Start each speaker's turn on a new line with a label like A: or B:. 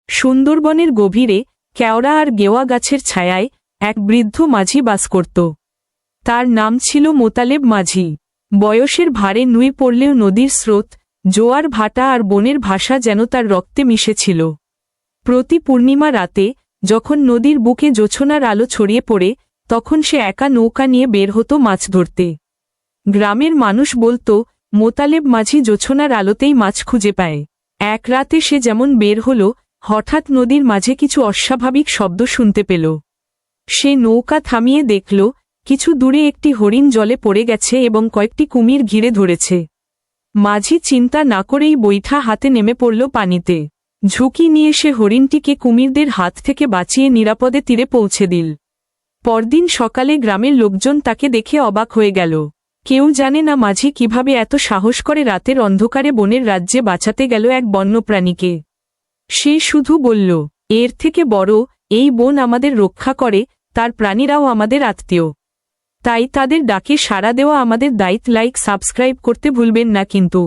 A: সুন্দরবনের গভীরে কেওড়া আর গেওয়া গাছের ছায়ায় এক বৃদ্ধ মাঝি বাস করত। তার নাম ছিল মোতালেব মাঝি। বয়সের ভারে নুয়ে পড়লেও নদীর স্রোত, জোয়ার ভাটা আর বনের ভাষা যেন তার রক্তে মিশেছিল। প্রতি পূর্ণিমা রাতে যখন নদীর বুকে জোছনার আলো ছড়িয়ে পড়ে, তখন সে একা নৌকা নিয়ে বের হতো মাছ ধরতে। গ্রামের মানুষ বলত, মোতালেব মাঝি জোছনার আলোতেই মাছ খুঁজে পায়। এক রাতে সে যেমন বের হল, হঠাৎ নদীর মাঝে কিছু অস্বাভাবিক শব্দ শুনতে পেল। সে নৌকা থামিয়ে দেখল, কিছু দূরে একটি হরিণ জলে পড়ে গেছে এবং কয়েকটি কুমির ঘিরে ধরেছে। মাঝি চিন্তা না করেই বৈঠা হাতে নেমে পড়ল পানিতে। ঝুঁকি নিয়ে সে হরিণটিকে কুমিরদের হাত থেকে বাঁচিয়ে নিরাপদে তীরে পৌঁছে দিল। পরদিন সকালে গ্রামের লোকজন তাকে দেখে অবাক হয়ে গেল। কেউ জানে না মাঝি কিভাবে এত সাহস করে রাতের অন্ধকারে বনের রাজ্যে বাঁচাতে গেল এক বন্যপ্রাণীকে। সে শুধু বলল, এর থেকে বড়, এই বন আমাদের রক্ষা করে, তার প্রাণীরাও আমাদের আত্মীয়। তাই তাদের ডাকে সাড়া দেওয়া আমাদের দায়িত্ব। লাইক সাবস্ক্রাইব করতে ভুলবেন না কিন্তু।